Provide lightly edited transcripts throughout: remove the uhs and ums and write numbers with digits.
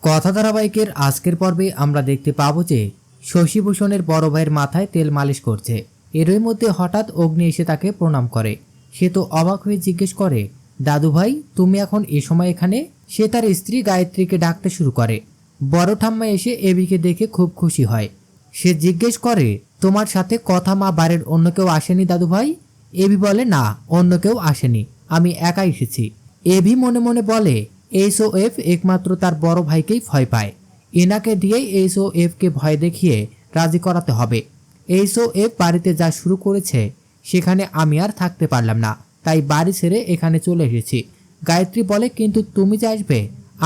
কথা ধারাবাহিকের আজকের পর্বে আমরা দেখতে পাবো যে শশীভূষণের বড় ভাইয়ের মাথায় তেল মালিশ করছে। এরই মধ্যে হঠাৎ অগ্নি এসে তাকে প্রণাম করে। সে তো অবাক হয়ে জিজ্ঞেস করে, দাদু ভাই তুমি এখন এ সময় এখানে? সে তার স্ত্রী গায়ত্রীকে ডাকতে শুরু করে। বড় ঠাম্মা এসে এবিকে দেখে খুব খুশি হয়। সে জিজ্ঞেস করে, তোমার সাথে কথা মা বাড়ির অন্য কেউ আসেনি দাদু ভাই? এবি বলে, না অন্য কেউ আসেনি, আমি একাই এসেছি। এবি মনে মনে বলে, এইচওএফ একমাত্র তার বড় ভাইকেই ভয় পায়। এনাকে দিয়েই এইচওএফ কে ভয় দেখিয়ে রাজি করাতে হবে। এইচওএফ বাড়িতে যা শুরু করেছে সেখানে আমি আর থাকতে পারলাম না, তাই বাড়ি ছেড়ে এখানে চলে এসেছি। গায়ত্রী বলে, কিন্তু তুমি যে আসবে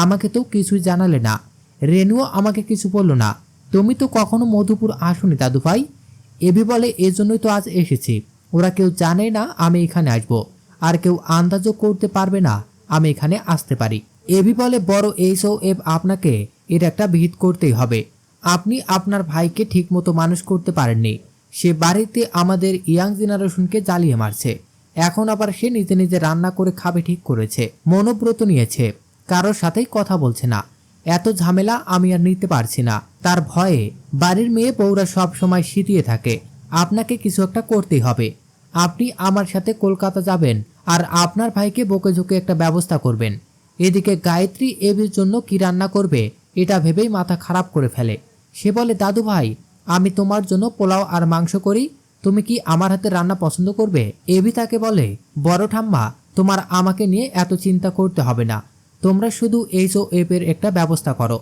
আমাকে তো কিছুই জানালে না, রেনুও আমাকে কিছু বললো না, তুমি তো কখনো মধুপুর আসোনি দাদু ভাই। এবি বলে, এজন্যই তো আজ এসেছি। ওরা কেউ জানে না আমি এখানে আসবো, আর কেউ আন্দাজও করতে পারবে না আমি এখানে আসতে পারি। এবি বলে, বড় এইচওএফ আপনাকে এর একটা বিহিত করতেই হবে। আপনি আপনার ভাইকে ঠিকমতো মানুষ করতে পারেননি। সে বাড়িতে আমাদের ইয়াং জেনারেশনকে জ্বালিয়ে মারছে। এখন আবার সে নিজে নিজে রান্না করে খাবে ঠিক করেছে, মনোব্রত নিয়েছে, কারোর সাথেই কথা বলছে না। এত ঝামেলা আমি আর নিতে পারছি না। তার ভয়ে বাড়ির মেয়ে বউরা সব সময় সিটিয়ে থাকে। আপনাকে কিছু একটা করতেই হবে। আপনি আমার সাথে কলকাতা যাবেন আর আপনার ভাইকে বকে ঝুঁকে একটা ব্যবস্থা করবেন। এদিকে গায়ত্রী এবির জন্য কি রান্না করবে এটা ভেবেই মাথা খারাপ করে ফেলে। সে বলে, দাদু ভাই আমি তোমার জন্য পোলাও আর মাংস করি, তুমি কি আমার হাতে রান্না পছন্দ করবে? এবি তাকে বলে, বড় ঠাম্মা তোমার আমাকে নিয়ে এত চিন্তা করতে হবে না, তোমরা শুধু এইচওএফ এর একটা ব্যবস্থা করো।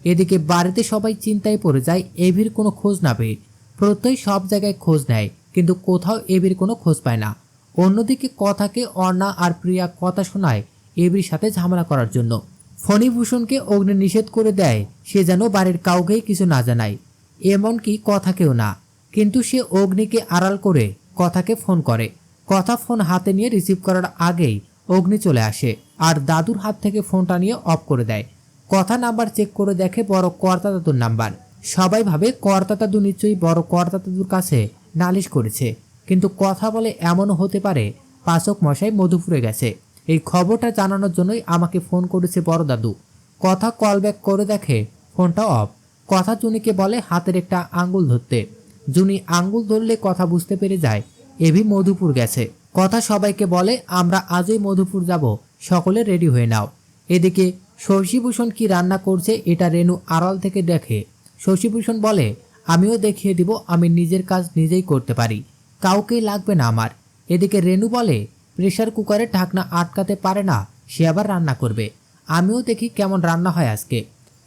এদিকে বাড়িতে সবাই চিন্তায় পড়ে যায় এবির কোনো খোঁজ না পেয়ে। প্রত্যয় সব জায়গায় খোঁজ নেয় কিন্তু কোথাও এবির কোনো খোঁজ পায় না। অন্যদিকে কথাকে অর্ণা আর প্রিয়া কথা শোনায় এবির সাথে ঝামেলা করার জন্য। ফণীভূষণকে অগ্নি নিষেধ করে দেয় সে যেন বাড়ির কাউকেই কিছু না জানায়, এমনকি কথাকেও না। কিন্তু সে অগ্নিকে আড়াল করে কথাকে ফোন করে। কথা ফোন হাতে নিয়ে রিসিভ করার আগেই অগ্নি চলে আসে আর দাদুর হাত থেকে ফোনটা নিয়ে অফ করে দেয়। কথা নাম্বার চেক করে দেখে বড় কর্তা দাদুর নাম্বার। সবাই ভাবে কর্তা দাদু নিশ্চয়ই বড় কর্তা দাদুর কাছে নালিশ করেছে, কিন্তু কথা বলে এমনও হতে পারে পাচক মশাই মধুপুরে গেছে। এই খবরটা জানানোর জন্যই আমাকে ফোন করেছে বড় দাদু। কথা কল ব্যাক করে দেখে ফোনটা অফ। কথা জুনিকে বলে হাতের একটা আঙ্গুল ধরতে। জুনি আঙ্গুল ধরলে কথা বুঝতে পেরে যায় এবি মধুপুর গেছে। কথা সবাইকে বলে, আমরা আজই মধুপুর যাব, সকলে রেডি হয়ে নাও। এদিকে শশীভূষণ কি রান্না করছে এটা রেনু আড়াল থেকে দেখে। শশীভূষণ বলে, আমিও দেখিয়ে দিব আমি নিজের কাজ নিজেই করতে পারি, কাউকেই লাগবে না আমার। এদিকে রেনু বলে, প্রেসার কুকারে ঢাকনা আটকাতে পারে না, সে আবার রান্না করবে, আমিও দেখি কেমন রান্না হয় আজকে।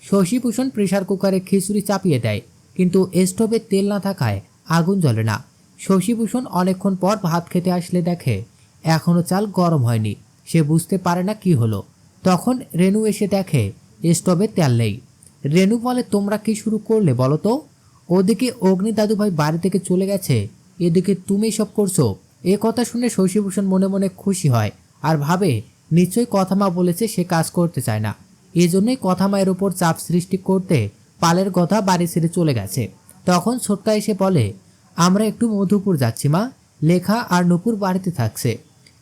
শশীভূষণ প্রেসার কুকারে খিচুড়ি চাপিয়ে দেয়, কিন্তু স্টোভে তেল না থাকায় আগুন জ্বলে না। শশীভূষণ অনেকক্ষণ পর ভাত খেতে আসলে দেখে এখনো চাল গরম হয়নি। সে বুঝতে পারে না কি হলো। তখন রেনু এসে দেখে স্টোভে তেল নেই। রেনু বলে, তোমরা কি শুরু করলে বলো তো? ওদিকে অগ্নি দাদুভাই বাড়ি থেকে চলে গেছে, এদিকে তুমি সব করছো। এ কথা শুনে শশীভূষণ মনে মনে খুশি হয় আর ভাবে নিশ্চয়ই কথা মা বলেছে সে কাজ করতে চায় না, এজন্যই কথা মায়ের উপর চাপ সৃষ্টি করতে পালের কথা বাড়ি ছেড়ে চলে গেছে। তখন ছোটকা এসে বলে, আমরা একটু মধুপুর যাচ্ছি মা, লেখা আর নুপুর বাড়িতে থাকছে।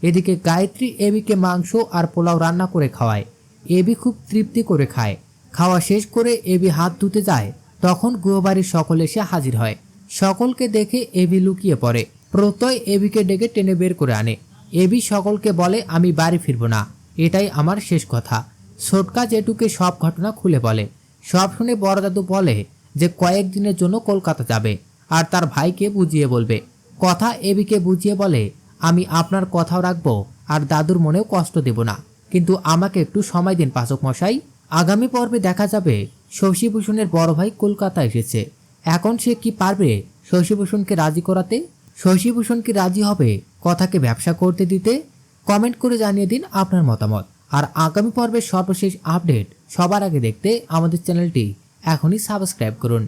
এদিকে গায়ত্রী এবিকে মাংস আর পোলাও রান্না করে খাওয়ায়। এবি খুব তৃপ্তি করে খায়। খাওয়া শেষ করে এবি হাত ধুতে যায়, তখন গৃহবাড়ির সকল এসে হাজির হয়। সকলকে দেখে এবি লুকিয়ে পড়ে। প্রত্যয় এবিকে ডেকে টেনে বের করে আনে। এবি সকলকে বলে, আমি বাড়ি ফিরবো না, এটাই আমার শেষ কথা। ছোটকা জেঠুকে সব ঘটনা খুলে বলে। সব শুনে বড় দাদু বলে যে কয়েকদিনের জন্য কলকাতা যাবে আর তার ভাইকে বুঝিয়ে বলবে। কথা এবিকে বুঝিয়ে বলে, আমি আপনার কথাও রাখবো আর দাদুর মনেও কষ্ট দেব না, কিন্তু আমাকে একটু সময় দিন পাচক মশাই। আগামী পর্বে দেখা যাবে শশীভূষণের বড় ভাই কলকাতা এসেছে। এখন সে কি পারবে শশীভূষণকে রাজি করাতে? শশীভূষণ কি রাজি হবে কথাকে ব্যবসা করতে দিতে? কমেন্ট করে জানিয়ে দিন আপনার মতামত। আর আগামী পর্বের সর্বশেষ আপডেট সবার আগে দেখতে আমাদের চ্যানেলটি এখনই সাবস্ক্রাইব করুন।